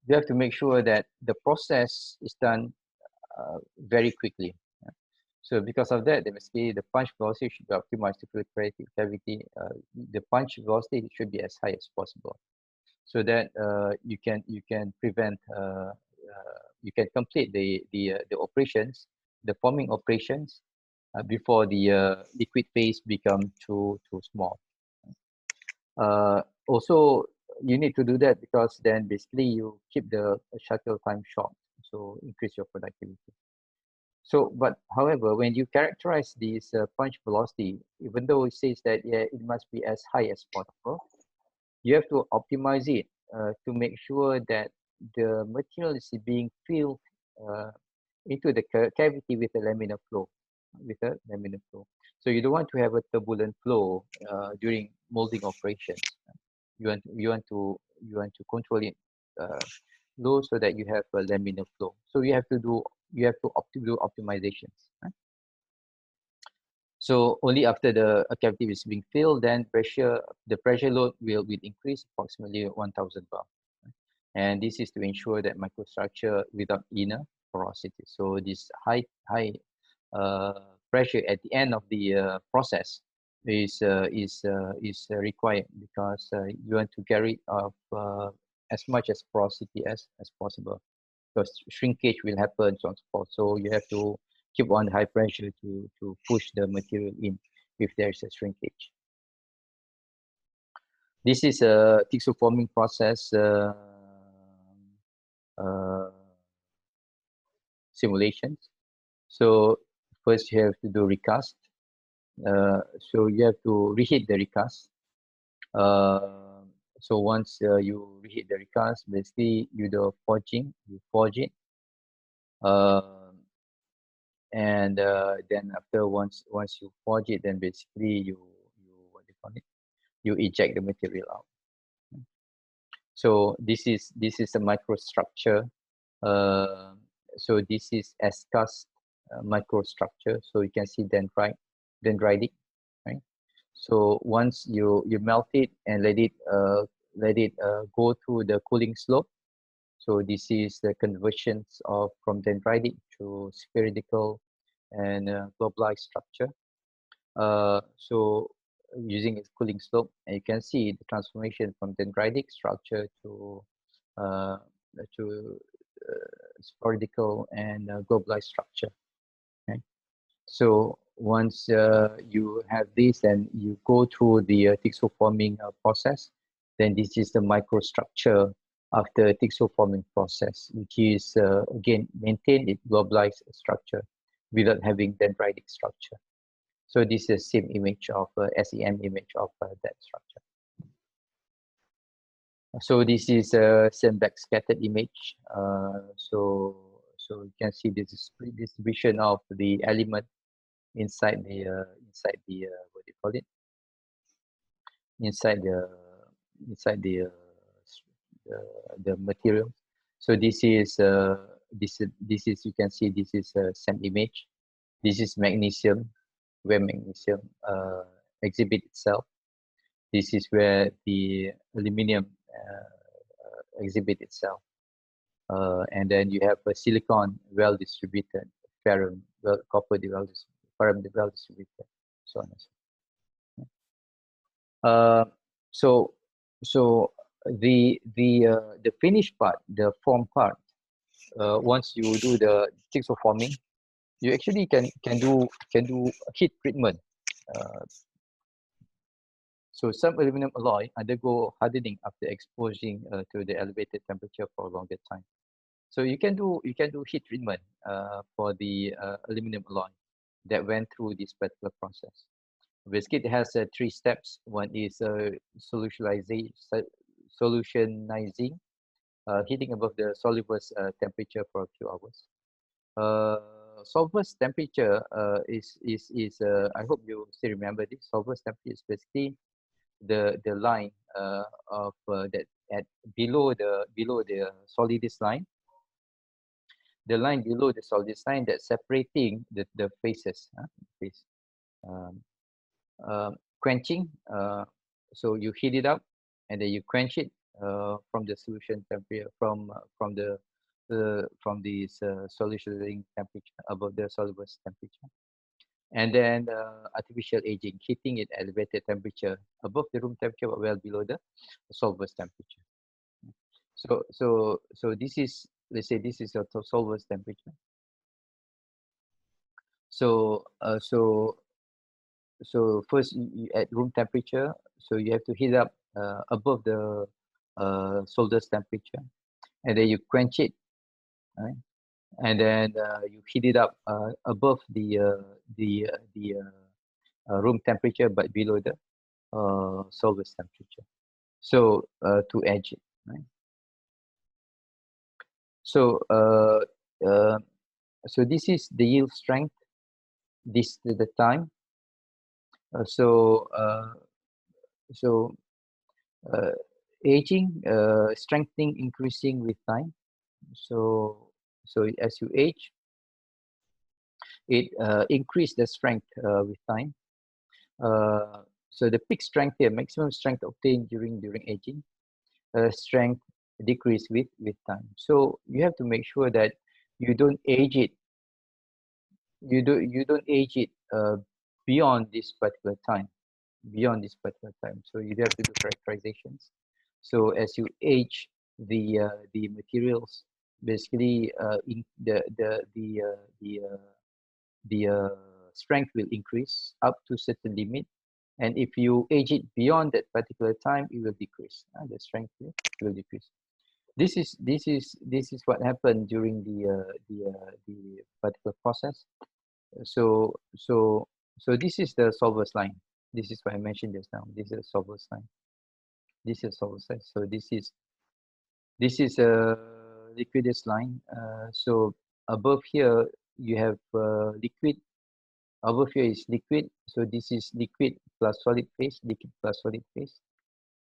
you have to make sure that the process is done very quickly. So because of that, basically the punch velocity should be optimized to fill creative cavity. The punch velocity should be as high as possible, so that you can prevent you can complete the operations, the forming operations, before the liquid phase become too small. Also, you need to do that because then basically you keep the shuttle time short, so increase your productivity. So, but however, when you characterize this punch velocity, even though it says that yeah, it must be as high as possible, you have to optimize it to make sure that the material is being filled uh, into the cavity with a laminar flow, with a laminar flow. So you don't want to have a turbulent flow during molding operations. You want to control it low so that you have a laminar flow. So you have to do do optimizations. Right? So only after the cavity is being filled, then the pressure load will increase approximately 1,000 bar. And this is to ensure that microstructure without inner porosity. So this high pressure at the end of the process is required because you want to get rid of as much as porosity as possible, because shrinkage will happen, so on and so forth. So you have to keep on high pressure to push the material in if there is a shrinkage. This is a Thixoforming process simulations. So first you have to do recast. So you have to reheat the recast. So once you reheat the recast, basically you do forging, you forge it. And then after once you forge it, then basically you what do you call it? You eject the material out. So this is a microstructure. So this is as-cast microstructure. So you can see dendritic, right? So once you melt it and let it go through the cooling slope. So this is the conversions from dendritic to spherical and globalized structure. So using its cooling slope, and you can see the transformation from dendritic structure to spherical and globalized structure. Okay. So once you have this and you go through the Thixoforming process, then this is the microstructure after Thixoforming process, which is again maintain its globalized structure without having dendritic structure. So this is the same image of SEM image of that structure. So this is a same backscattered image. So you can see this is distribution of the element inside the what do you call it? Inside the material. So this is you can see this is a same image. This is magnesium, where magnesium exhibit itself. This is where the aluminum exhibit itself. And then you have a silicon well distributed, ferrum, copper well distributed, so on and so forth. So the finished part, the form part, once you do the Thixoforming, you actually can do heat treatment. So some aluminum alloy undergo hardening after exposing to the elevated temperature for a longer time. So you can do heat treatment for the aluminum alloy that went through this particular process. Basically, it has 3 steps. One is solutionizing, heating above the solvent's temperature for a few hours. Solvent's temperature is I hope you still remember this. Solvent's temperature is basically the line of that at below the solidus line. The line below the solidus line that's separating the phases. Phase. Quenching. So you heat it up and then you quench it from the solution temperature from this solution temperature above the solvent's temperature. And then artificial aging, heating at elevated temperature above the room temperature but well below the solver's temperature. So this is, let's say this is your solver's temperature. So first at room temperature, so you have to heat up above the solder's temperature, and then you quench it, right? And then you heat it up above the room temperature but below the solver's temperature. So to edge it, right? So so this is the yield strength. This is the time. So aging, strengthening, increasing with time. So as you age, it increase the strength with time. So the peak strength here, maximum strength obtained during aging, strength decrease with time. So you have to make sure that you don't age it. You don't age it beyond this particular time. So you have to do characterizations. So as you age the materials, basically in the strength will increase up to certain limit, and if you age it beyond that particular time, it will decrease. The strength will decrease. This is what happened during the particular process. So this is the solver's line. This is what I mentioned just now. This is a solver's line. This is solver's line. So this is a liquidus line. So above here you have liquid. Above here is liquid. So this is liquid plus solid phase. Liquid plus solid phase.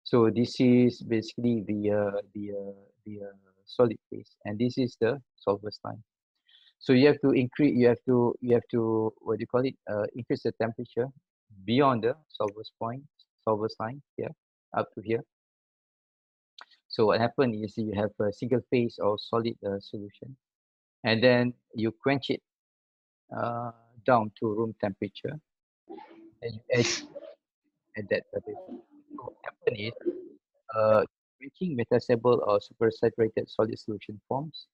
So this is basically the solid phase, and this is the solver's line. So you have to increase. You have to what do you call it? Increase the temperature beyond the solver's line here, up to here. So what happened is you have a single phase or solid solution, and then you quench it down to room temperature, and you edge at that temperature. So what happened is quenching metastable or supersaturated solid solution forms,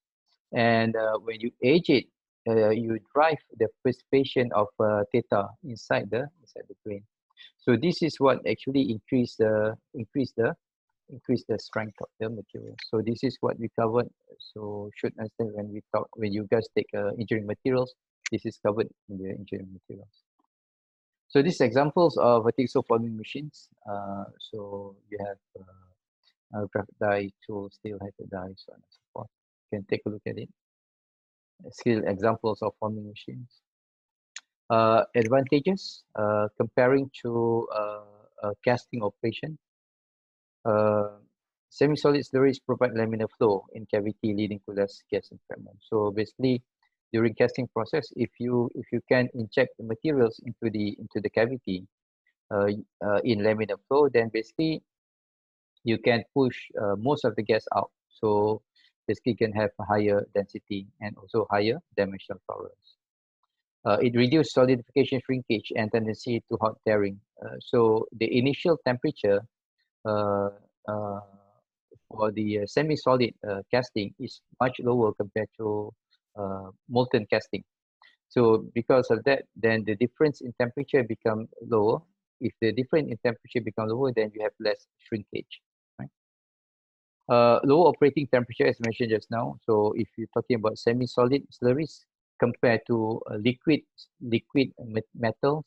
and when you age it, you drive the precipitation of theta inside the grain. So this is what actually increase the strength of the material. So this is what we covered. So should understand when you guys take engineering materials, this is covered in the engineering materials. So these examples of Thixoforming machines. So you have graphic die, tool, steel, heated die, so on and so forth. You can take a look at it. Skill examples of forming machines. Advantages comparing to casting operation. Semi-solid slurries provide laminar flow in cavity, leading to less gas entrapment. So basically, during casting process, if you can inject the materials into the cavity in laminar flow, then basically you can push most of the gas out. So basically can have a higher density and also higher dimensional tolerance. It reduces solidification shrinkage and tendency to hot tearing. So the initial temperature for the semi-solid casting is much lower compared to molten casting. So because of that, then the difference in temperature become lower. If the difference in temperature become lower, then you have less shrinkage. Right? Lower operating temperature, as mentioned just now. So if you're talking about semi-solid slurries compared to liquid metals,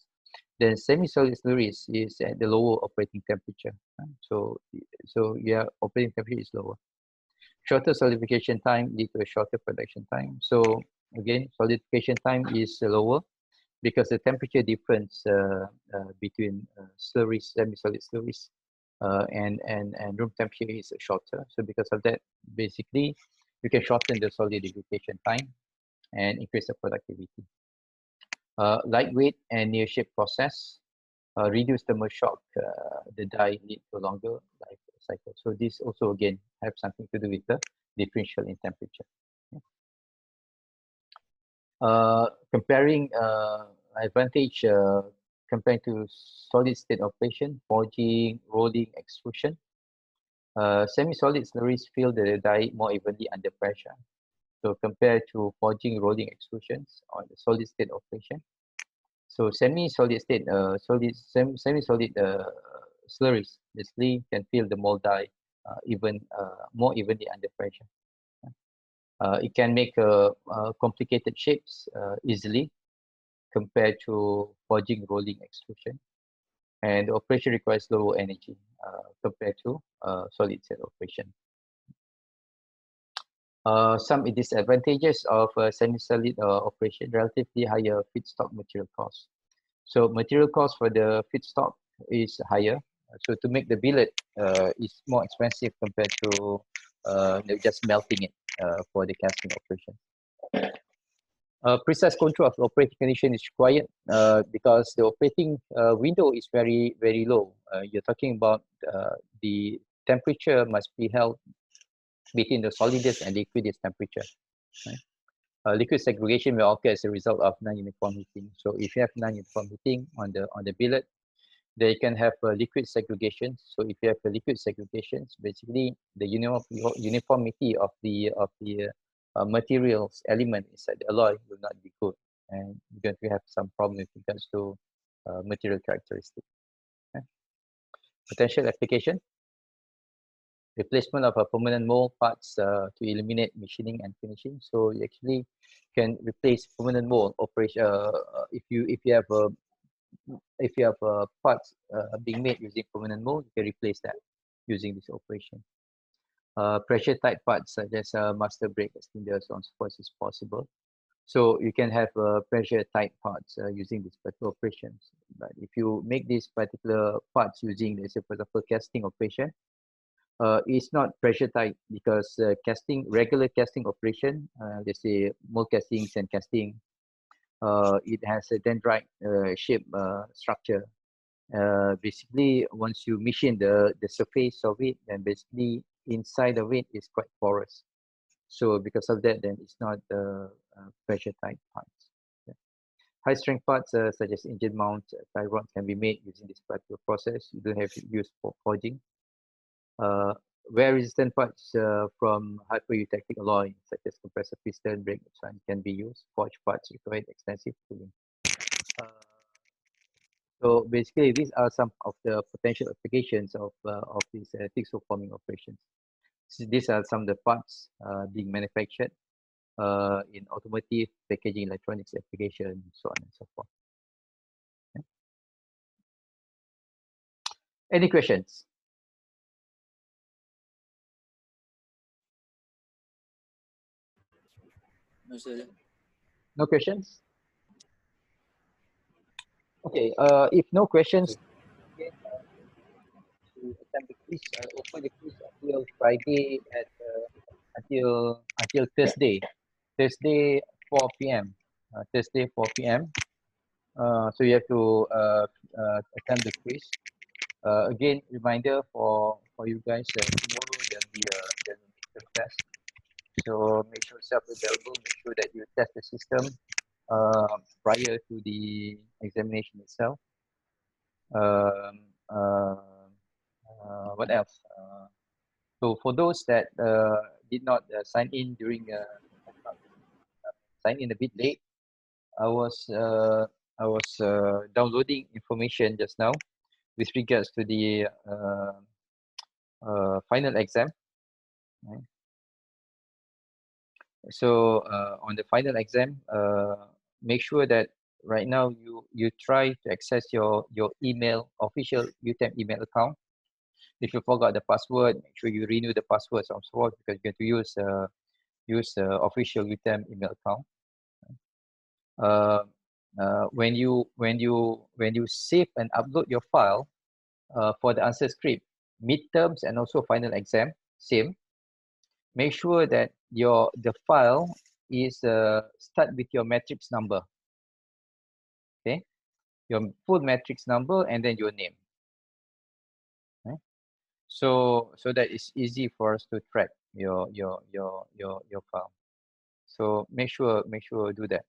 then semi-solid slurries is at the lower operating temperature. Right? So yeah, operating temperature is lower. Shorter solidification time lead to a shorter production time. So again, solidification time is lower because the temperature difference between slurries, semi-solid slurries, and room temperature is shorter. So because of that, basically, you can shorten the solidification time and increase the productivity. Lightweight and near shape process reduce thermal shock. The die lead to longer life cycle. So this also again have something to do with the differential in temperature. Comparing advantage compared to solid state operation, forging, rolling, extrusion. Semi-solid slurries fill the die more evenly under pressure. So compared to forging, rolling, extrusions on the solid state operation. So semi-solid state, semi-solid slurries basically can fill the mold die more evenly under pressure. It can make complicated shapes easily compared to forging, rolling, extrusion, and the operation requires lower energy compared to solid state operation. Some disadvantages of semi-solid operation: relatively higher feedstock material cost. So material cost for the feedstock is higher. So to make the billet is more expensive compared to just melting it for the casting operation. Precise control of the operating condition is required because the operating window is very, very low. You're talking about the temperature must be held between the solidus and liquidus temperature. Right? Liquid segregation will occur as a result of non-uniform heating. So if you have non-uniform heating on the billet, they can have liquid segregation. So if you have a liquid segregation, basically the uniformity of the materials element inside the alloy will not be good, and you're going to have some problem with regards to material characteristics. Okay. Potential application: replacement of permanent mold parts to eliminate machining and finishing. So you actually can replace permanent mold operation if you have parts being made using permanent mold, you can replace that using this operation. Pressure tight parts such as master brake cylinders, so on so forth is possible. So you can have pressure tight parts using these particular operations. But if you make these particular parts using, let's say, for example, casting operation, it's not pressure tight because regular casting operation, let's say mold castings and casting, it has a dendrite shape structure. Basically, once you machine the surface of it, then basically inside of it is quite porous. So because of that, then it's not pressure tight parts. Yeah. High strength parts such as engine mount, tie rods can be made using this particular process. You don't have to use for forging. Wear resistant parts from hyper-eutectic alloy such as compressor piston, brake can be used. Forged parts require extensive cooling. So basically, these are some of the potential applications of these Thixoforming operations. So these are some of the parts being manufactured in automotive, packaging, electronics application, so on and so forth. Okay. Any questions? No, sir. No questions? Okay. If no questions, again, to attempt the quiz, I open the quiz until Friday at until Thursday. Thursday 4 p.m. Thursday 4 p.m. So you have to attempt the quiz. Again, reminder for you guys, tomorrow there'll be a midterm test. So make sure yourself available. Make sure that you test the system prior to the examination itself. What else? So for those that did not sign in sign in a bit late, I was downloading information just now with regards to the final exam. Right? So on the final exam, make sure that right now you try to access your email, official UTEM email account. If you forgot the password, make sure you renew the password and so forth, because you're going to use official UTEM email account. When you save and upload your file for the answer script, midterms and also final exam, same. Make sure that the file is start with your matrix number. Okay, your full matrix number and then your name. Okay? So that it's easy for us to track your file. So make sure do that.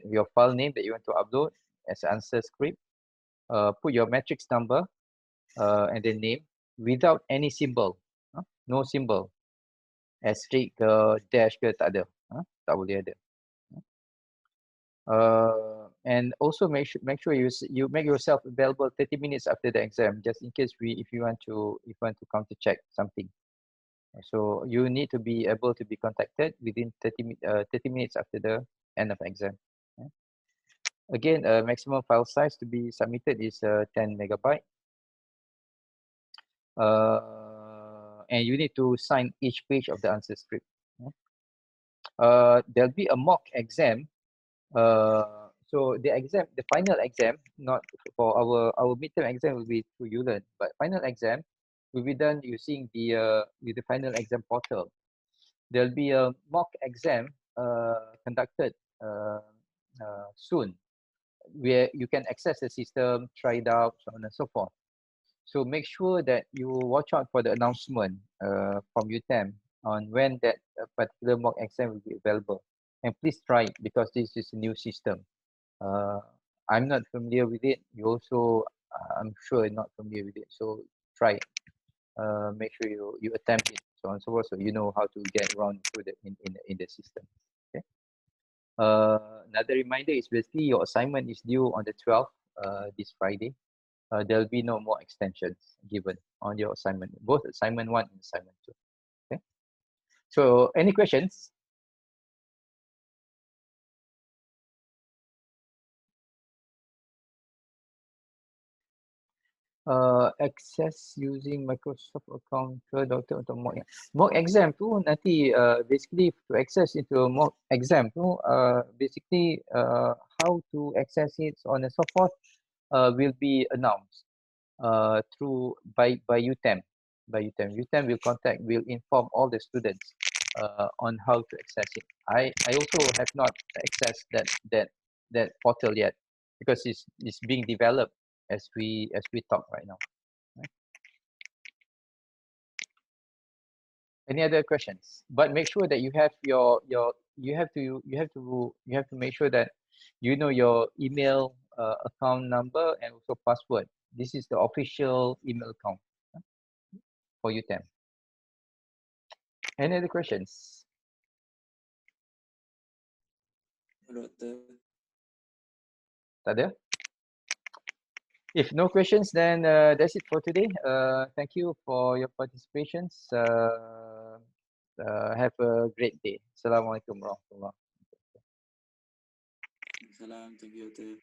Your file name that you want to upload as answer script. Put your matrix number and then name without any symbol. No symbol. Asterisk ke dash ke tak ada. Tak boleh ada. And also make sure you make yourself available 30 minutes after the exam, just in case if you want to counter check something. So you need to be able to be contacted within 30 minutes after the end of exam. Again, maximum file size to be submitted is 10 megabyte. And you need to sign each page of the answer script. There'll be a mock exam. So the final exam, not for our midterm exam will be through ULearn, but final exam will be done using with the final exam portal. There'll be a mock exam conducted soon, where you can access the system, try it out, so on and so forth. So make sure that you watch out for the announcement from UTM on when that particular mock exam will be available. And please try it, because this is a new system. I'm not familiar with it. You also, I'm sure, not familiar with it. So try it. Make sure you attempt it, so on and so forth, so you know how to get around through in the system. Okay. Another reminder is basically your assignment is due on the 12th, this Friday. There'll be no more extensions given on your assignment, both assignment 1 and assignment 2. Okay. So any questions? Access using Microsoft account ke doktor untuk mock exam tu nanti basically to access into a mock exam tu basically how to access it, so on and so forth will be announced through by UTM. UTM will inform all the students on how to access it. I also have not accessed that portal yet, because it's being developed as we talk right now. Right? Any other questions? But make sure that you have you have to make sure that you know your email account number and also password. This is the official email account for UTM. Any other questions? Doktor. Tak ada? If no questions, then that's it for today. Thank you for your participation. Have a great day. Assalamualaikum warahmatullahi wabarakatuh. Salam, thank you, Doktor.